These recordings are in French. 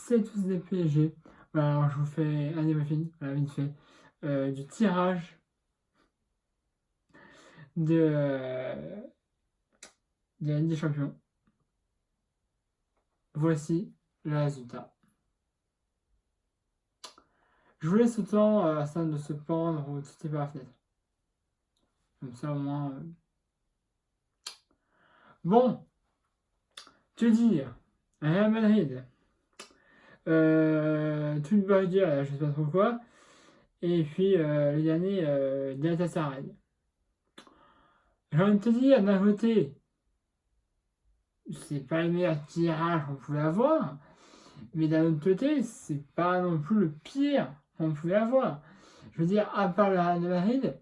c'est tous des PSG. Voilà, alors je vous fais un débriefing, voilà, vite fait, du tirage de la Ligue des Champions. Voici le résultat. Je vous laisse autant afin de se pendre ou de sauter par la fenêtre. Comme ça, au moins. Bon, que dire Real Madrid. Tout le dire, je sais pas trop quoi. Et puis, le dernier, Galatasaray. J'ai envie de te dire, d'un côté, c'est pas le meilleur tirage qu'on pouvait avoir. Mais d'un autre côté, c'est pas non plus le pire qu'on pouvait avoir. Je veux dire, à part le Real de Madrid,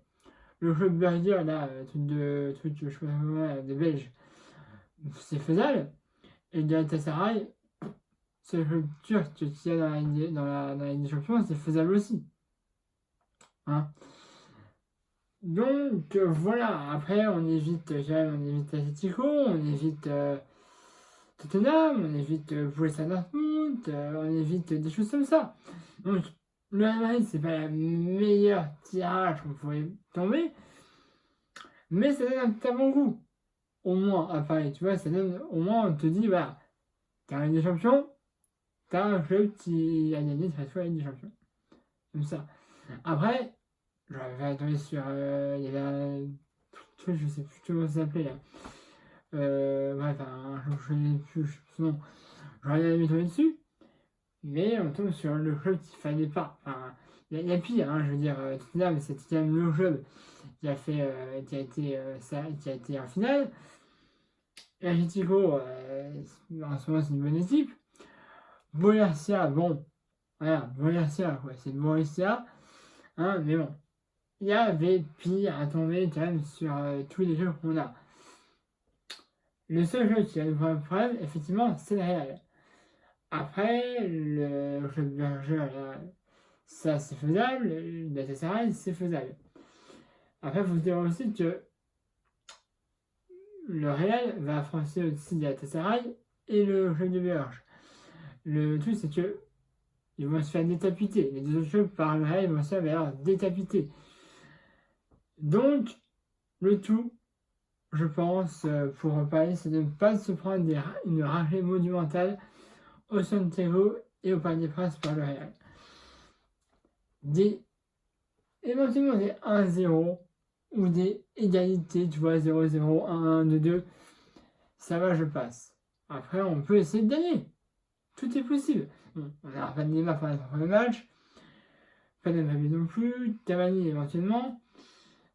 le club burger, là, truc je sais pas comment, des Belges, c'est faisable. Et le Galatasaray, c'est le club turc qu'il y a dans la Ligue des Champions, c'est faisable aussi. Hein. Donc voilà, après on évite Atletico, on évite Tottenham, on évite Borussia Dortmund, on évite des choses comme ça. Donc le Real Madrid, c'est pas la meilleure tirage qu'on pouvait tomber, mais ça donne un petit avant-goût. Au moins à Paris, tu vois, ça donne, au moins on te dit, voilà, t'as un des champions, t'as un club qui a gagné cette fois la Ligue des Champions. Comme ça. Après, j'avais tombé sur. Il y avait un truc, je sais plus comment ça s'appelait là. Bref, je ne sais plus son nom. J'aurais aimé tomber dessus, mais on tombe sur le club qu'il fallait pas. Enfin, il y a pire, hein, je veux dire, Tottenham, c'est quand même le club qui a fait, qui a été en finale. Atletico, en ce moment, c'est une bonne équipe. Borussia, bon, voilà, Borussia, quoi, c'est Borussia, hein, mais bon, il y avait pire à tomber quand même sur tous les jeux qu'on a. Le seul jeu qui a le problème, effectivement, c'est le Real. Après, le jeu de Berger, ça c'est faisable, le Galatasaray, c'est faisable. Après, il faut se dire aussi que le Real va affronter aussi le Galatasaray et le jeu de Berger. Le truc, c'est que ils vont se faire détapiter. Les deux autres jeux par le Real vont se faire détapiter. Donc, le tout, je pense, pour Paris, c'est de ne pas se prendre une raclée monumentale au Santiago et au Parc des Princes par le Real. Éventuellement des 1-0 ou des égalités, tu vois, 0-0, 1-1, 2-2, ça va, je passe. Après, on peut essayer de gagner. Tout est possible. Bon, on n'aura pas de Neymar pour le premier match, pas de Mbappé non plus, Cavani éventuellement.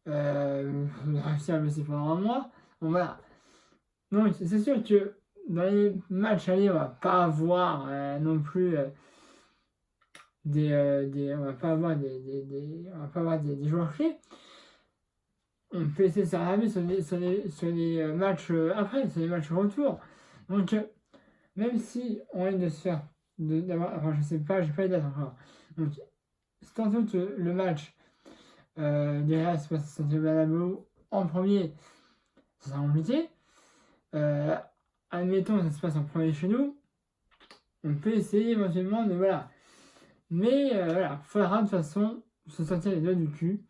On va réussir à le laisser pendant un mois. Bon, voilà. Donc, c'est sûr que dans les matchs allés, on va pas avoir non plus on va pas avoir des joueurs clés. On peut essayer de s'arranger sur les matchs après, sur les matchs retour. Donc, même si on vient de se faire, enfin, je sais pas, j'ai pas les dates encore. Donc, c'est tantôt le match derrière, c'est pas Santiago Bernabéu en premier, ça sera compliqué. Admettons que ça se passe en premier chez nous, on peut essayer éventuellement de voilà. Mais voilà, faudra de toute façon se sortir les doigts du cul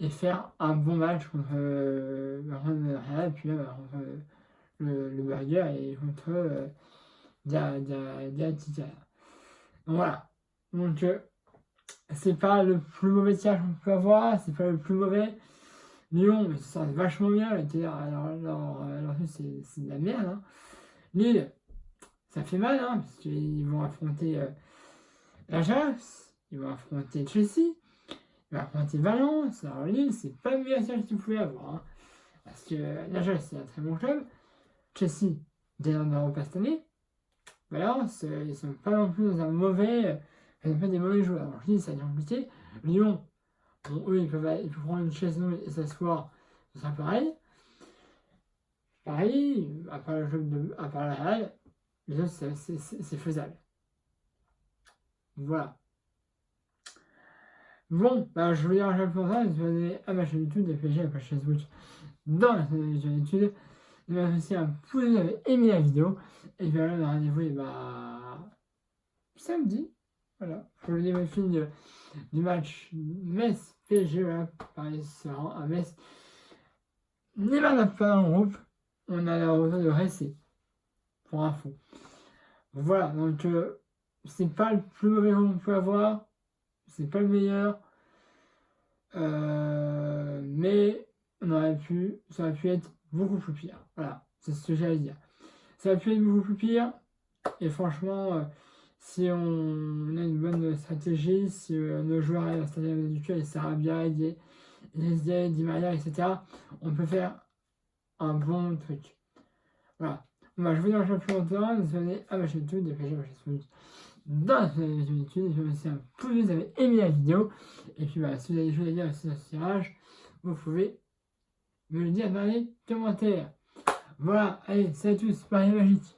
et faire un bon match contre le Real, puis là contre le Burger et contre Diatica. Donc voilà. Donc c'est pas le plus mauvais tirage qu'on peut avoir, c'est pas le plus mauvais. Lyon, ils se sortent vachement bien, alors c'est de la merde. Hein. Lille, ça fait mal, hein, parce qu'ils vont affronter l'Ajax, ils vont affronter Chelsea, ils vont affronter Valence. Alors Lille, c'est pas le meilleur tirage que tu pouvais avoir. Hein, parce que l'Ajax, c'est un très bon club. Chelsea, déjà en Europa cette année. Valence, ils sont pas non plus dans un mauvais. Ils n'ont pas des mauvais joueurs. Alors Lille, ça va être compliqué. Lyon, bon, eux, ils peuvent prendre une chaise et s'asseoir, ce sera pareil. Pareil, à part le Real, les autres, c'est faisable. Voilà. Bon, bah, je vous dire un peu pour ça, je vais donner à ma chaîne YouTube, des PG, à la page Facebook, dans la chaîne YouTube. Je vais aussi un pouce si vous avez aimé la vidéo. Et puis là, on a rendez-vous, et bah, samedi. Voilà, pour le débriefing du match Metz-PSG. Voilà, Paris se rend à Metz. Neymar n'a pas dans le groupe. On a la retour de Ressé, pour info. Voilà, donc c'est pas le plus mauvais qu'on peut avoir. C'est pas le meilleur. Mais ça aurait pu être beaucoup plus pire. Voilà, c'est ce que j'allais dire. Ça aurait pu être beaucoup plus pire. Et franchement, si on a une bonne stratégie, si nos joueurs arrivent à se installer du cul, avec Sarabia, SDA, Di Maria, etc., on peut faire un bon truc. Voilà. Bon, je vous dis plus longtemps, vous abonnez à ma chaîne YouTube, dépêchez ma chaîne YouTube. Dans la chaîne YouTube, je vous remercie un pouce bleu si vous avez aimé la vidéo. Et puis, si vous avez des choses à dire sur ce tirage, vous pouvez me le dire dans les commentaires. Voilà, allez, salut à tous, Paris Magique.